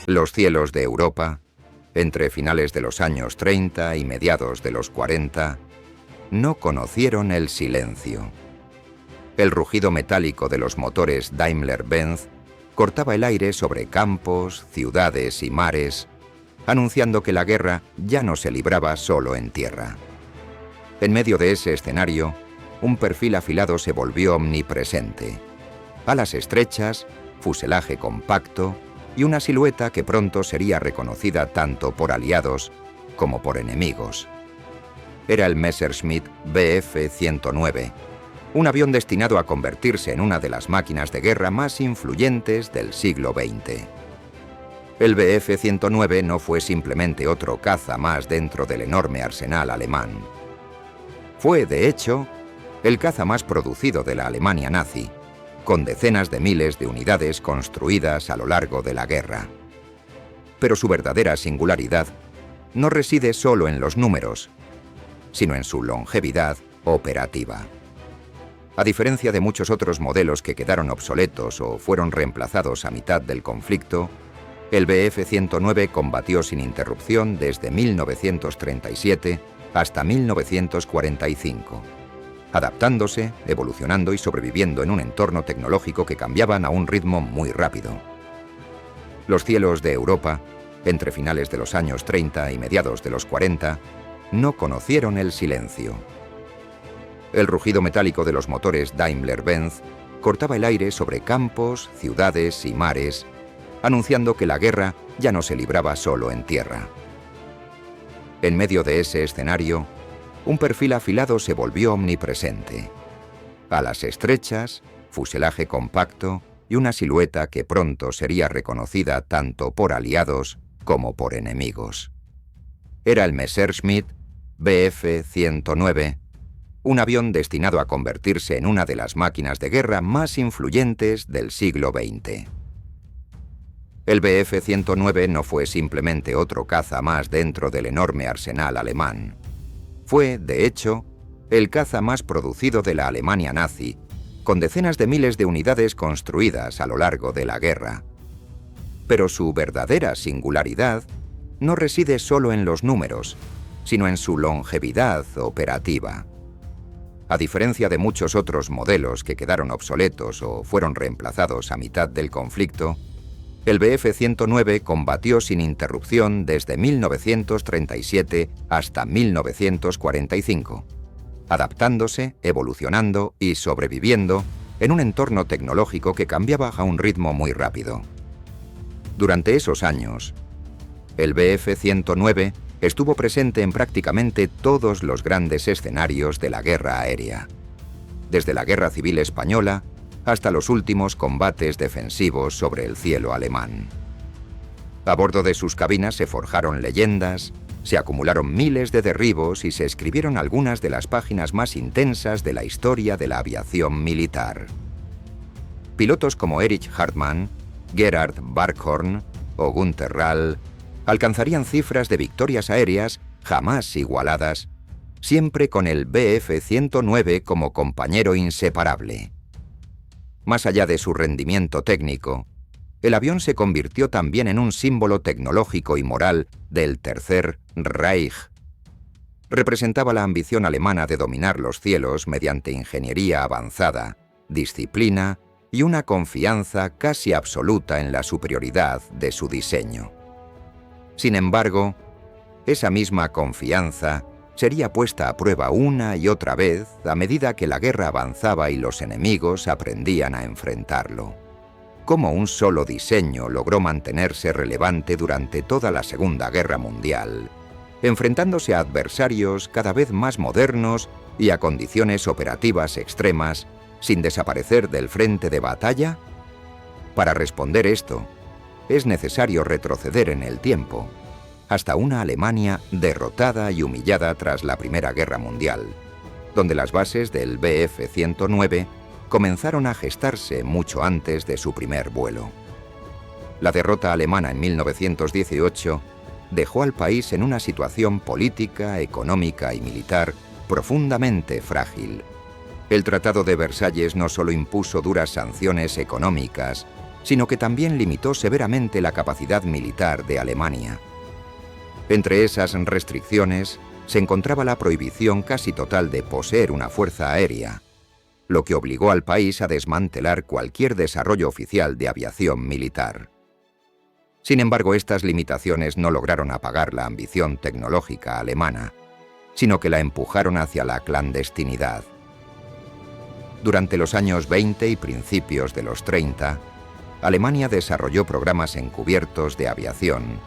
Los cielos de Europa, entre finales de los años 30 y mediados de los 40, no conocieron el silencio. El rugido metálico de los motores Daimler-Benz cortaba el aire sobre campos, ciudades y mares, anunciando que la guerra ya no se libraba solo en tierra. En medio de ese escenario, un perfil afilado se volvió omnipresente. Alas estrechas, fuselaje compacto y una silueta que pronto sería reconocida tanto por aliados como por enemigos. Era el Messerschmitt Bf-109, un avión destinado a convertirse en una de las máquinas de guerra más influyentes del siglo XX. El Bf-109 no fue simplemente otro caza más dentro del enorme arsenal alemán. Fue, de hecho, el caza más producido de la Alemania nazi, con decenas de miles de unidades construidas a lo largo de la guerra. Pero su verdadera singularidad no reside solo en los números, sino en su longevidad operativa. A diferencia de muchos otros modelos que quedaron obsoletos o fueron reemplazados a mitad del conflicto, el Bf-109 combatió sin interrupción desde 1937 hasta 1945, adaptándose, evolucionando y sobreviviendo en un entorno tecnológico que cambiaban a un ritmo muy rápido. Los cielos de Europa, entre finales de los años 30 y mediados de los 40, no conocieron el silencio. El rugido metálico de los motores Daimler-Benz cortaba el aire sobre campos, ciudades y mares, anunciando que la guerra ya no se libraba solo en tierra. En medio de ese escenario, un perfil afilado se volvió omnipresente. Alas estrechas, fuselaje compacto y una silueta que pronto sería reconocida tanto por aliados como por enemigos. Era el Messerschmitt Bf-109, un avión destinado a convertirse en una de las máquinas de guerra más influyentes del siglo XX. El Bf-109 no fue simplemente otro caza más dentro del enorme arsenal alemán. Fue, de hecho, el caza más producido de la Alemania nazi, con decenas de miles de unidades construidas a lo largo de la guerra. Pero su verdadera singularidad no reside solo en los números, sino en su longevidad operativa. A diferencia de muchos otros modelos que quedaron obsoletos o fueron reemplazados a mitad del conflicto, el Bf-109 combatió sin interrupción desde 1937 hasta 1945, adaptándose, evolucionando y sobreviviendo en un entorno tecnológico que cambiaba a un ritmo muy rápido. Durante esos años, el Bf-109 estuvo presente en prácticamente todos los grandes escenarios de la guerra aérea, desde la Guerra Civil Española hasta los últimos combates defensivos sobre el cielo alemán. A bordo de sus cabinas se forjaron leyendas, se acumularon miles de derribos y se escribieron algunas de las páginas más intensas de la historia de la aviación militar. Pilotos como Erich Hartmann, Gerhard Barkhorn o Günther Rall alcanzarían cifras de victorias aéreas jamás igualadas, siempre con el Bf-109 como compañero inseparable. Más allá de su rendimiento técnico, el avión se convirtió también en un símbolo tecnológico y moral del Tercer Reich. Representaba la ambición alemana de dominar los cielos mediante ingeniería avanzada, disciplina y una confianza casi absoluta en la superioridad de su diseño. Sin embargo, esa misma confianza sería puesta a prueba una y otra vez a medida que la guerra avanzaba y los enemigos aprendían a enfrentarlo. Cómo un solo diseño logró mantenerse relevante durante toda la Segunda Guerra Mundial, enfrentándose a adversarios cada vez más modernos y a condiciones operativas extremas, sin desaparecer del frente de batalla. Para responder esto, es necesario retroceder en el tiempo, hasta una Alemania derrotada y humillada tras la Primera Guerra Mundial, donde las bases del Bf-109 comenzaron a gestarse mucho antes de su primer vuelo. La derrota alemana en 1918 dejó al país en una situación política, económica y militar profundamente frágil. El Tratado de Versalles no solo impuso duras sanciones económicas, sino que también limitó severamente la capacidad militar de Alemania. Entre esas restricciones se encontraba la prohibición casi total de poseer una fuerza aérea, lo que obligó al país a desmantelar cualquier desarrollo oficial de aviación militar. Sin embargo, estas limitaciones no lograron apagar la ambición tecnológica alemana, sino que la empujaron hacia la clandestinidad. Durante los años 20 y principios de los 30, Alemania desarrolló programas encubiertos de aviación,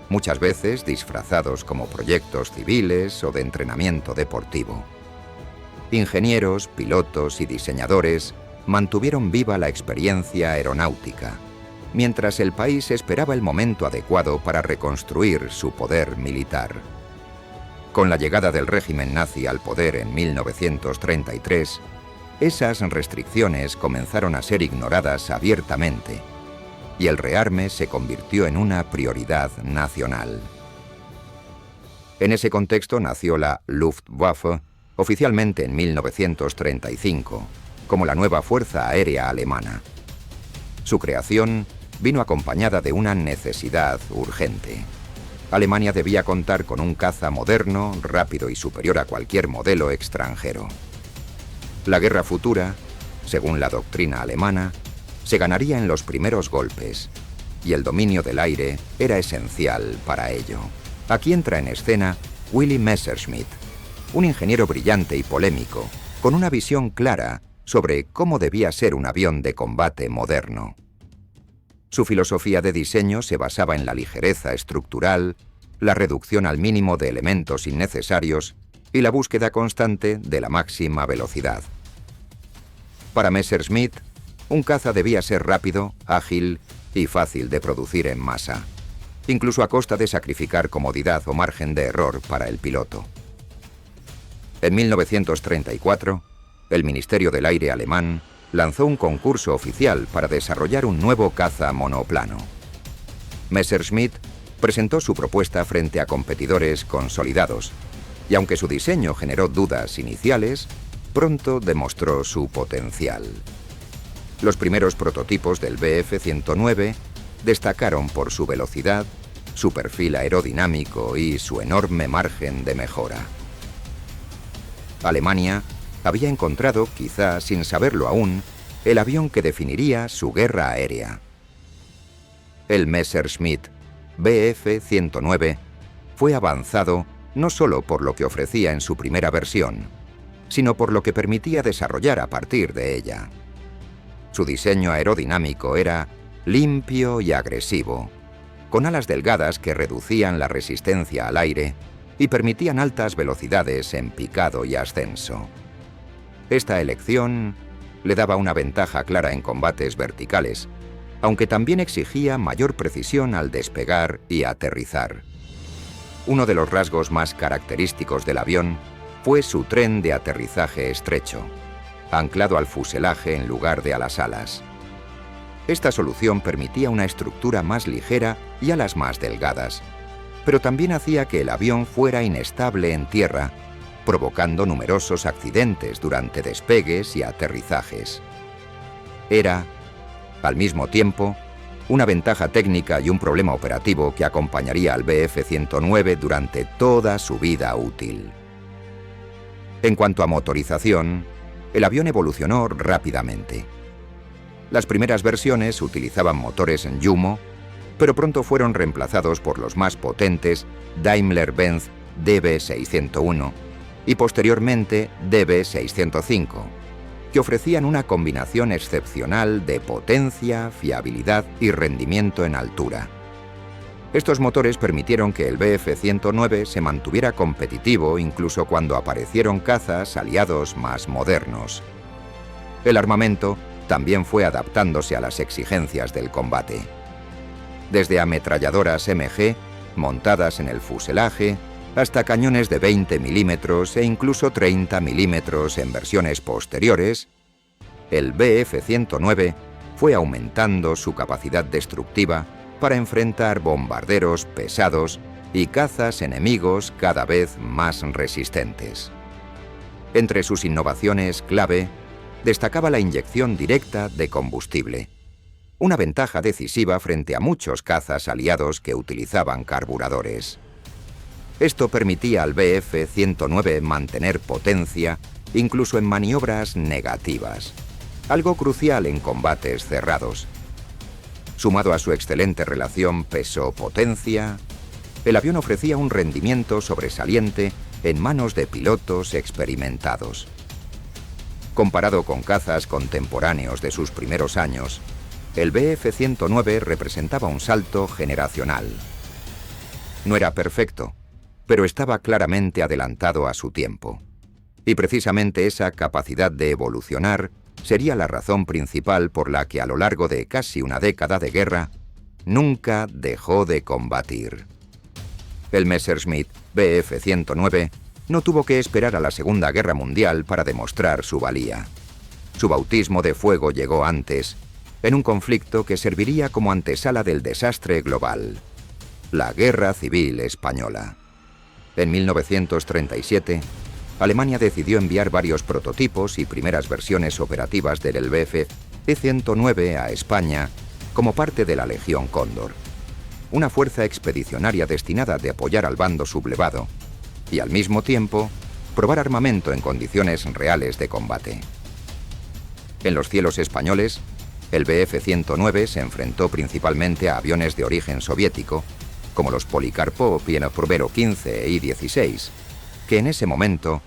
muchas veces disfrazados como proyectos civiles o de entrenamiento deportivo. Ingenieros, pilotos y diseñadores mantuvieron viva la experiencia aeronáutica, mientras el país esperaba el momento adecuado para reconstruir su poder militar. Con la llegada del régimen nazi al poder en 1933, esas restricciones comenzaron a ser ignoradas abiertamente, y el rearme se convirtió en una prioridad nacional. En ese contexto nació la Luftwaffe, oficialmente en 1935, como la nueva Fuerza Aérea Alemana. Su creación vino acompañada de una necesidad urgente. Alemania debía contar con un caza moderno, rápido y superior a cualquier modelo extranjero. La guerra futura, según la doctrina alemana, se ganaría en los primeros golpes, y el dominio del aire era esencial para ello. Aquí entra en escena Willy Messerschmitt, un ingeniero brillante y polémico, con una visión clara sobre cómo debía ser un avión de combate moderno. Su filosofía de diseño se basaba en la ligereza estructural, la reducción al mínimo de elementos innecesarios y la búsqueda constante de la máxima velocidad. Para Messerschmitt, un caza debía ser rápido, ágil y fácil de producir en masa, incluso a costa de sacrificar comodidad o margen de error para el piloto. En 1934, el Ministerio del Aire alemán lanzó un concurso oficial para desarrollar un nuevo caza monoplano. Messerschmitt presentó su propuesta frente a competidores consolidados, y aunque su diseño generó dudas iniciales, pronto demostró su potencial. Los primeros prototipos del Bf-109 destacaron por su velocidad, su perfil aerodinámico y su enorme margen de mejora. Alemania había encontrado, quizá sin saberlo aún, el avión que definiría su guerra aérea. El Messerschmitt Bf-109 fue avanzado no solo por lo que ofrecía en su primera versión, sino por lo que permitía desarrollar a partir de ella. Su diseño aerodinámico era limpio y agresivo, con alas delgadas que reducían la resistencia al aire y permitían altas velocidades en picado y ascenso. Esta elección le daba una ventaja clara en combates verticales, aunque también exigía mayor precisión al despegar y aterrizar. Uno de los rasgos más característicos del avión fue su tren de aterrizaje estrecho, anclado al fuselaje en lugar de a las alas. Esta solución permitía una estructura más ligera y alas más delgadas, pero también hacía que el avión fuera inestable en tierra, provocando numerosos accidentes durante despegues y aterrizajes. Era, al mismo tiempo, una ventaja técnica y un problema operativo que acompañaría al Bf-109 durante toda su vida útil. En cuanto a motorización, el avión evolucionó rápidamente. Las primeras versiones utilizaban motores Jumo, pero pronto fueron reemplazados por los más potentes Daimler-Benz DB601 y posteriormente DB605, que ofrecían una combinación excepcional de potencia, fiabilidad y rendimiento en altura. Estos motores permitieron que el Bf-109 se mantuviera competitivo incluso cuando aparecieron cazas aliados más modernos. El armamento también fue adaptándose a las exigencias del combate. Desde ametralladoras MG, montadas en el fuselaje, hasta cañones de 20 milímetros e incluso 30 milímetros en versiones posteriores, el Bf-109 fue aumentando su capacidad destructiva para enfrentar bombarderos pesados y cazas enemigos cada vez más resistentes. Entre sus innovaciones clave, destacaba la inyección directa de combustible. una ventaja decisiva frente a muchos cazas aliados que utilizaban carburadores. Esto permitía al Bf-109 mantener potencia incluso en maniobras negativas, algo crucial en combates cerrados. Sumado a su excelente relación peso-potencia, el avión ofrecía un rendimiento sobresaliente en manos de pilotos experimentados. Comparado con cazas contemporáneos de sus primeros años, el Bf-109 representaba un salto generacional. No era perfecto, pero estaba claramente adelantado a su tiempo. Y precisamente esa capacidad de evolucionar sería la razón principal por la que a lo largo de casi una década de guerra, nunca dejó de combatir. El Messerschmitt Bf-109 no tuvo que esperar a la Segunda Guerra Mundial para demostrar su valía. Su bautismo de fuego llegó antes, en un conflicto que serviría como antesala del desastre global, la Guerra Civil Española. En 1937, Alemania decidió enviar varios prototipos y primeras versiones operativas del Bf-109 a España como parte de la Legión Cóndor, una fuerza expedicionaria destinada a apoyar al bando sublevado y al mismo tiempo probar armamento en condiciones reales de combate. En los cielos españoles, el Bf-109 se enfrentó principalmente a aviones de origen soviético, como los Polikarpov y el Purbero 15 e I-16, que en ese momento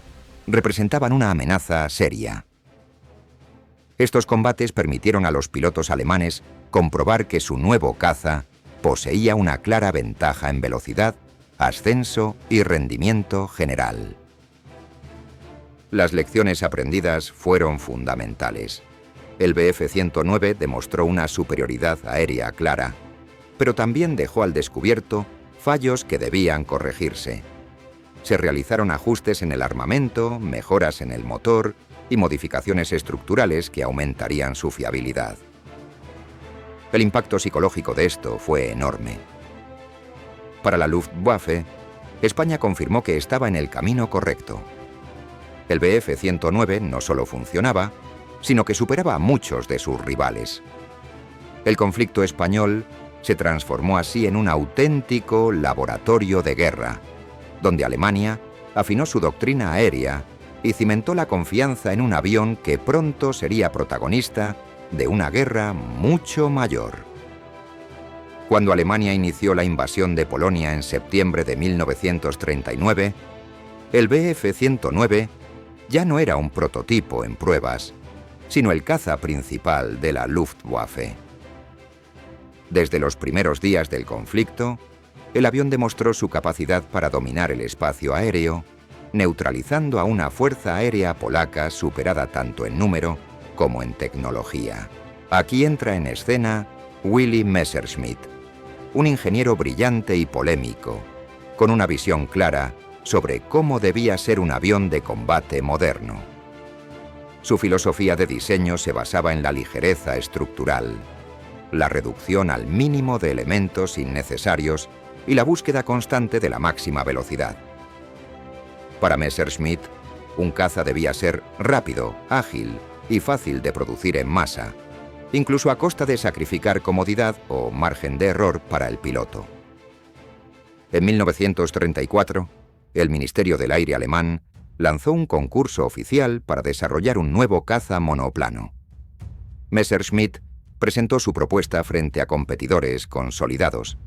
representaban una amenaza seria. Estos combates permitieron a los pilotos alemanes comprobar que su nuevo caza poseía una clara ventaja en velocidad, ascenso y rendimiento general. Las lecciones aprendidas fueron fundamentales. El Bf-109 demostró una superioridad aérea clara, pero también dejó al descubierto fallos que debían corregirse. Se realizaron ajustes en el armamento, mejoras en el motor y modificaciones estructurales que aumentarían su fiabilidad. El impacto psicológico de esto fue enorme. Para la Luftwaffe, España confirmó que estaba en el camino correcto. El Bf-109 no solo funcionaba, sino que superaba a muchos de sus rivales. El conflicto español se transformó así en un auténtico laboratorio de guerra, donde Alemania afinó su doctrina aérea y cimentó la confianza en un avión que pronto sería protagonista de una guerra mucho mayor. Cuando Alemania inició la invasión de Polonia en septiembre de 1939, el Bf-109 ya no era un prototipo en pruebas, sino el caza principal de la Luftwaffe. Desde los primeros días del conflicto, el avión demostró su capacidad para dominar el espacio aéreo, neutralizando a una fuerza aérea polaca superada tanto en número como en tecnología. Aquí entra en escena Willy Messerschmitt, un ingeniero brillante y polémico, con una visión clara sobre cómo debía ser un avión de combate moderno. Su filosofía de diseño se basaba en la ligereza estructural, la reducción al mínimo de elementos innecesarios y la búsqueda constante de la máxima velocidad. Para Messerschmitt, un caza debía ser rápido, ágil y fácil de producir en masa, incluso a costa de sacrificar comodidad o margen de error para el piloto. En 1934, el Ministerio del Aire alemán lanzó un concurso oficial para desarrollar un nuevo caza monoplano. Messerschmitt presentó su propuesta frente a competidores consolidados,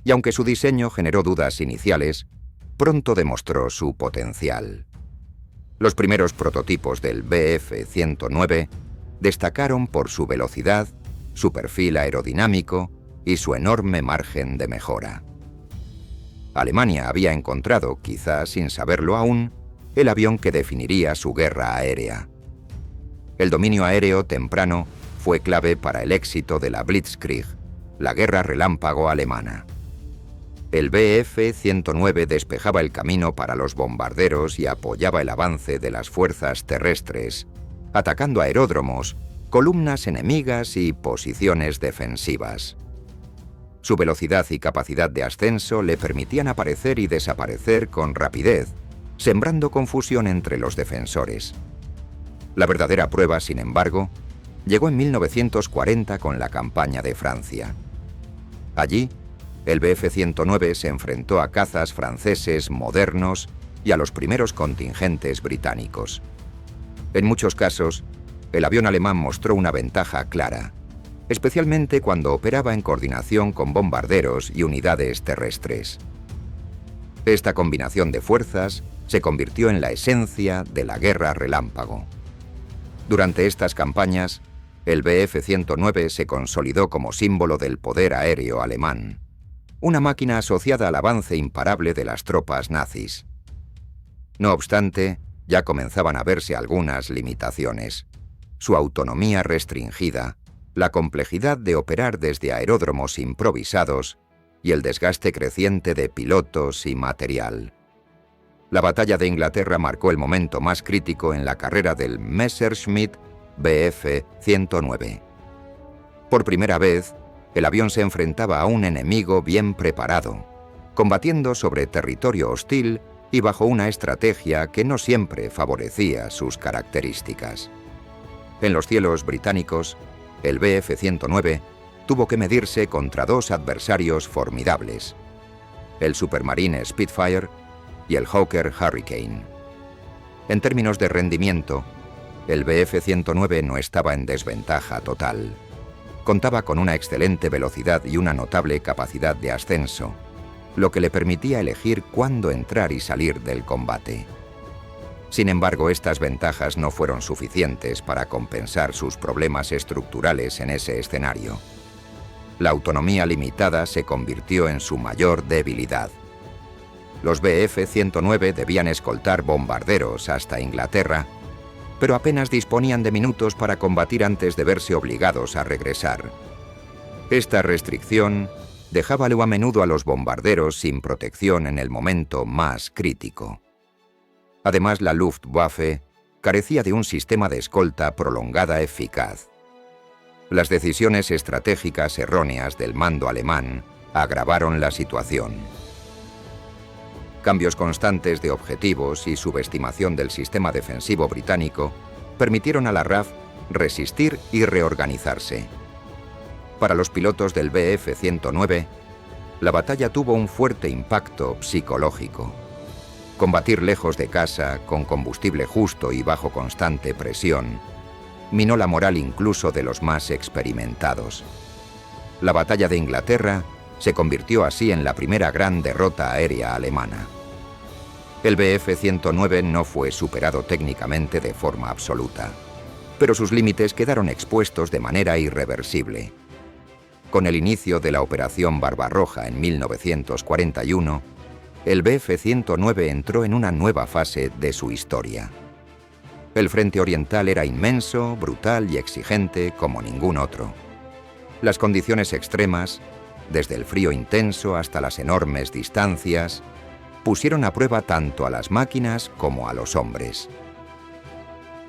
y aunque su diseño generó dudas iniciales, pronto demostró su potencial. Los primeros prototipos del Bf-109 destacaron por su velocidad, su perfil aerodinámico y su enorme margen de mejora. Alemania había encontrado, quizás sin saberlo aún, el avión que definiría su guerra aérea. El dominio aéreo temprano fue clave para el éxito de la Blitzkrieg, la guerra relámpago alemana. El Bf-109 despejaba el camino para los bombarderos y apoyaba el avance de las fuerzas terrestres, atacando aeródromos, columnas enemigas y posiciones defensivas. Su velocidad y capacidad de ascenso le permitían aparecer y desaparecer con rapidez, sembrando confusión entre los defensores. La verdadera prueba, sin embargo, llegó en 1940 con la campaña de Francia. Allí, el Bf-109 se enfrentó a cazas franceses modernos y a los primeros contingentes británicos. En muchos casos, el avión alemán mostró una ventaja clara, especialmente cuando operaba en coordinación con bombarderos y unidades terrestres. Esta combinación de fuerzas se convirtió en la esencia de la guerra relámpago. Durante estas campañas, el Bf-109 se consolidó como símbolo del poder aéreo alemán, una máquina asociada al avance imparable de las tropas nazis. No obstante, ya comenzaban a verse algunas limitaciones: su autonomía restringida, la complejidad de operar desde aeródromos improvisados y el desgaste creciente de pilotos y material. La batalla de Inglaterra marcó el momento más crítico en la carrera del Messerschmitt Bf-109. Por primera vez, el avión se enfrentaba a un enemigo bien preparado, combatiendo sobre territorio hostil y bajo una estrategia que no siempre favorecía sus características. En los cielos británicos, el Bf-109 tuvo que medirse contra dos adversarios formidables: el Supermarine Spitfire y el Hawker Hurricane. En términos de rendimiento, el Bf-109 no estaba en desventaja total. Contaba con una excelente velocidad y una notable capacidad de ascenso, lo que le permitía elegir cuándo entrar y salir del combate. Sin embargo, estas ventajas no fueron suficientes para compensar sus problemas estructurales en ese escenario. La autonomía limitada se convirtió en su mayor debilidad. Los Bf-109 debían escoltar bombarderos hasta Inglaterra, pero apenas disponían de minutos para combatir antes de verse obligados a regresar. Esta restricción dejaba a menudo a los bombarderos sin protección en el momento más crítico. Además, la Luftwaffe carecía de un sistema de escolta prolongada eficaz. Las decisiones estratégicas erróneas del mando alemán agravaron la situación. Cambios constantes de objetivos y subestimación del sistema defensivo británico permitieron a la RAF resistir y reorganizarse. Para los pilotos del Bf-109, la batalla tuvo un fuerte impacto psicológico. Combatir lejos de casa, con combustible justo y bajo constante presión, minó la moral incluso de los más experimentados. La batalla de Inglaterra se convirtió así en la primera gran derrota aérea alemana. El Bf-109 no fue superado técnicamente de forma absoluta, pero sus límites quedaron expuestos de manera irreversible. Con el inicio de la Operación Barbarroja en 1941, el Bf-109 entró en una nueva fase de su historia. El frente oriental era inmenso, brutal y exigente como ningún otro. Las condiciones extremas, desde el frío intenso hasta las enormes distancias, pusieron a prueba tanto a las máquinas como a los hombres.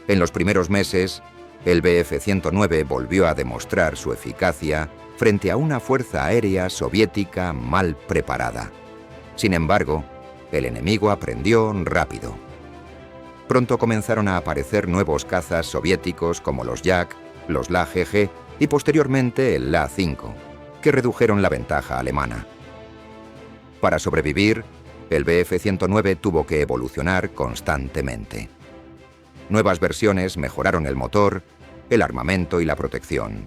En los primeros meses, el Bf-109 volvió a demostrar su eficacia frente a una fuerza aérea soviética mal preparada. Sin embargo, el enemigo aprendió rápido. Pronto comenzaron a aparecer nuevos cazas soviéticos como los Yak, los La-GG y posteriormente el La-5, que redujeron la ventaja alemana. Para sobrevivir, el Bf-109 tuvo que evolucionar constantemente. Nuevas versiones mejoraron el motor, el armamento y la protección,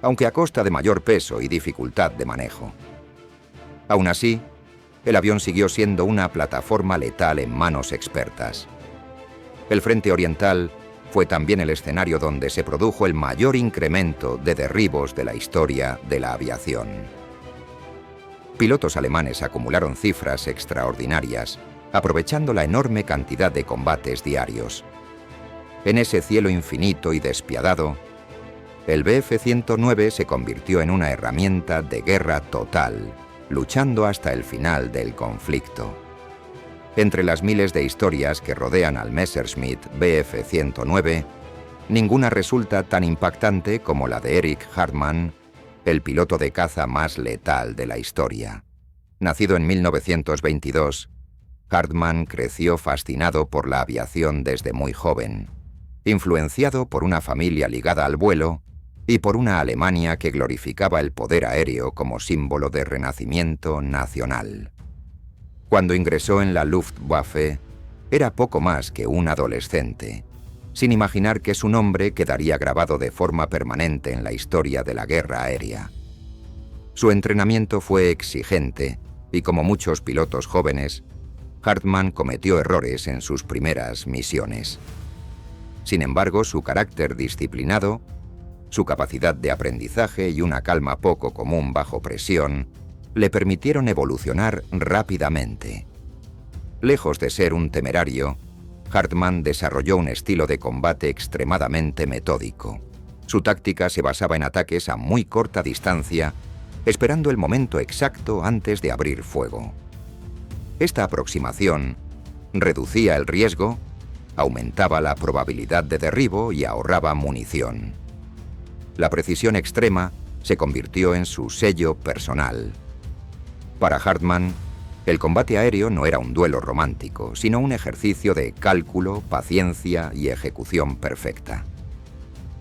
aunque a costa de mayor peso y dificultad de manejo. Aún así, el avión siguió siendo una plataforma letal en manos expertas. El frente oriental fue también el escenario donde se produjo el mayor incremento de derribos de la historia de la aviación. Pilotos alemanes acumularon cifras extraordinarias, aprovechando la enorme cantidad de combates diarios. En ese cielo infinito y despiadado, el Bf-109 se convirtió en una herramienta de guerra total, luchando hasta el final del conflicto. Entre las miles de historias que rodean al Messerschmitt Bf-109, ninguna resulta tan impactante como la de Erich Hartmann, el piloto de caza más letal de la historia. Nacido en 1922, Hartmann creció fascinado por la aviación desde muy joven. influenciado por una familia ligada al vuelo y por una Alemania que glorificaba el poder aéreo como símbolo de renacimiento nacional. Cuando ingresó en la Luftwaffe, era poco más que un adolescente, sin imaginar que su nombre quedaría grabado de forma permanente en la historia de la guerra aérea. Su entrenamiento fue exigente y, como muchos pilotos jóvenes, Hartmann cometió errores en sus primeras misiones. Sin embargo, su carácter disciplinado, su capacidad de aprendizaje y una calma poco común bajo presión le permitieron evolucionar rápidamente. Lejos de ser un temerario, Hartmann desarrolló un estilo de combate extremadamente metódico. Su táctica se basaba en ataques a muy corta distancia, esperando el momento exacto antes de abrir fuego. Esta aproximación reducía el riesgo, aumentaba la probabilidad de derribo y ahorraba munición. La precisión extrema se convirtió en su sello personal. Para Hartmann, el combate aéreo no era un duelo romántico, sino un ejercicio de cálculo, paciencia y ejecución perfecta.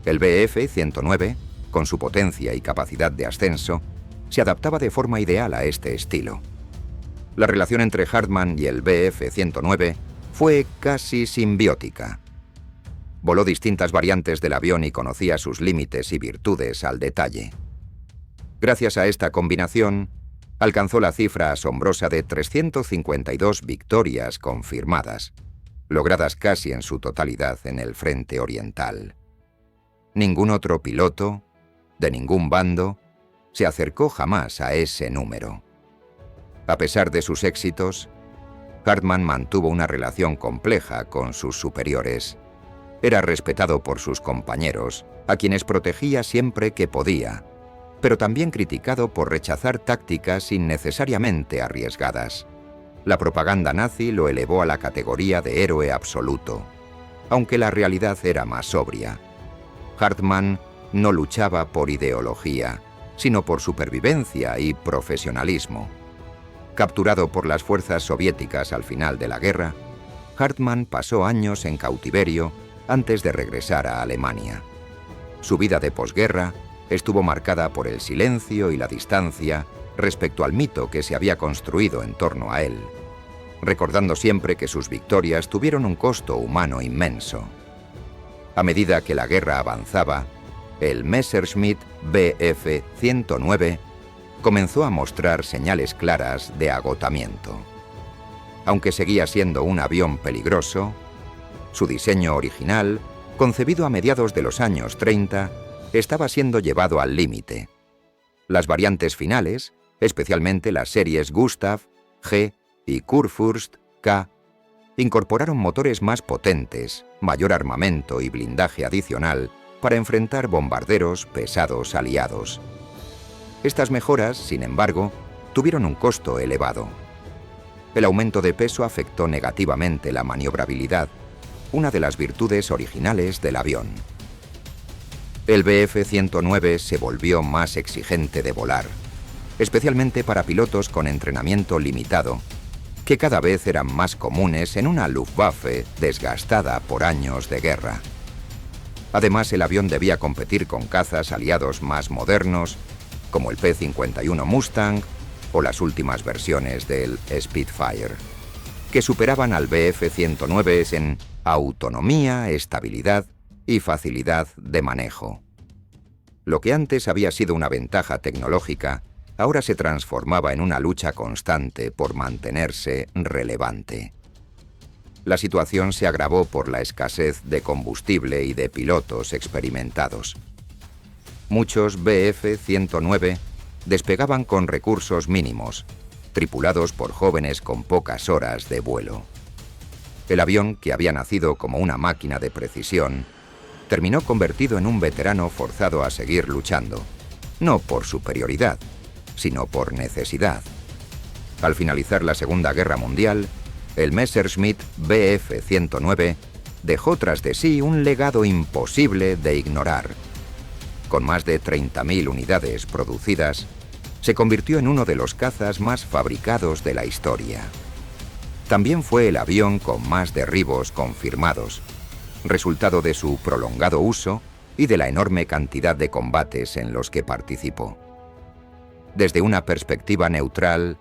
El Bf-109, con su potencia y capacidad de ascenso, se adaptaba de forma ideal a este estilo. La relación entre Hartmann y el Bf-109 fue casi simbiótica. Voló distintas variantes del avión y conocía sus límites y virtudes al detalle. Gracias a esta combinación, alcanzó la cifra asombrosa de 352 victorias confirmadas, logradas casi en su totalidad en el frente oriental. Ningún otro piloto, de ningún bando, se acercó jamás a ese número. A pesar de sus éxitos, Hartmann mantuvo una relación compleja con sus superiores. Era respetado por sus compañeros, a quienes protegía siempre que podía, pero también criticado por rechazar tácticas innecesariamente arriesgadas. La propaganda nazi lo elevó a la categoría de héroe absoluto, aunque la realidad era más sobria. Hartmann no luchaba por ideología, sino por supervivencia y profesionalismo. Capturado por las fuerzas soviéticas al final de la guerra, Hartmann pasó años en cautiverio antes de regresar a Alemania. Su vida de posguerra estuvo marcada por el silencio y la distancia respecto al mito que se había construido en torno a él, recordando siempre que sus victorias tuvieron un costo humano inmenso. A medida que la guerra avanzaba, el Messerschmitt Bf-109 comenzó a mostrar señales claras de agotamiento. Aunque seguía siendo un avión peligroso, su diseño original, concebido a mediados de los años 30, estaba siendo llevado al límite. Las variantes finales, especialmente las series Gustav, G y Kurfürst, K, incorporaron motores más potentes, mayor armamento y blindaje adicional para enfrentar bombarderos pesados aliados. Estas mejoras, sin embargo, tuvieron un costo elevado. El aumento de peso afectó negativamente la maniobrabilidad, una de las virtudes originales del avión. El Bf-109 se volvió más exigente de volar, especialmente para pilotos con entrenamiento limitado, que cada vez eran más comunes en una Luftwaffe desgastada por años de guerra. Además, el avión debía competir con cazas aliados más modernos, como el P-51 Mustang o las últimas versiones del Spitfire, que superaban al Bf-109 en autonomía, estabilidad y facilidad de manejo. Lo que antes había sido una ventaja tecnológica, ahora se transformaba en una lucha constante por mantenerse relevante. La situación se agravó por la escasez de combustible y de pilotos experimentados. Muchos Bf-109 despegaban con recursos mínimos, tripulados por jóvenes con pocas horas de vuelo. El avión, que había nacido como una máquina de precisión, terminó convertido en un veterano forzado a seguir luchando, no por superioridad, sino por necesidad. Al finalizar la Segunda Guerra Mundial, el Messerschmitt Bf-109 dejó tras de sí un legado imposible de ignorar. Con más de 30.000 unidades producidas, se convirtió en uno de los cazas más fabricados de la historia. También fue el avión con más derribos confirmados, resultado de su prolongado uso y de la enorme cantidad de combates en los que participó. Desde una perspectiva neutral,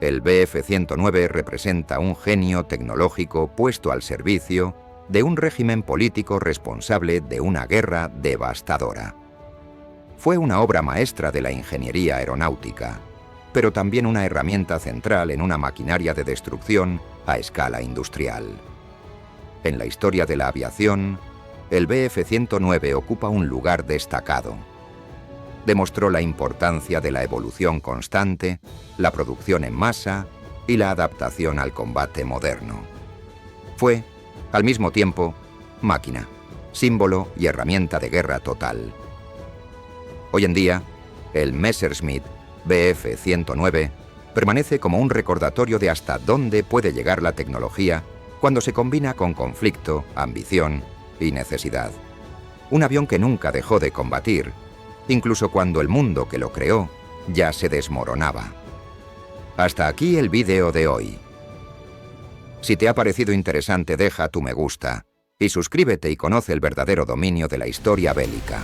el Bf-109 representa un genio tecnológico puesto al servicio de un régimen político responsable de una guerra devastadora. Fue una obra maestra de la ingeniería aeronáutica, pero también una herramienta central en una maquinaria de destrucción a escala industrial. En la historia de la aviación, el Bf-109 ocupa un lugar destacado. Demostró la importancia de la evolución constante, la producción en masa y la adaptación al combate moderno. Fue, al mismo tiempo, máquina, símbolo y herramienta de guerra total. Hoy en día, el Messerschmitt Bf-109 permanece como un recordatorio de hasta dónde puede llegar la tecnología cuando se combina con conflicto, ambición y necesidad. Un avión que nunca dejó de combatir, incluso cuando el mundo que lo creó ya se desmoronaba. Hasta aquí el vídeo de hoy. Si te ha parecido interesante, deja tu me gusta y suscríbete y conoce el verdadero dominio de la historia bélica.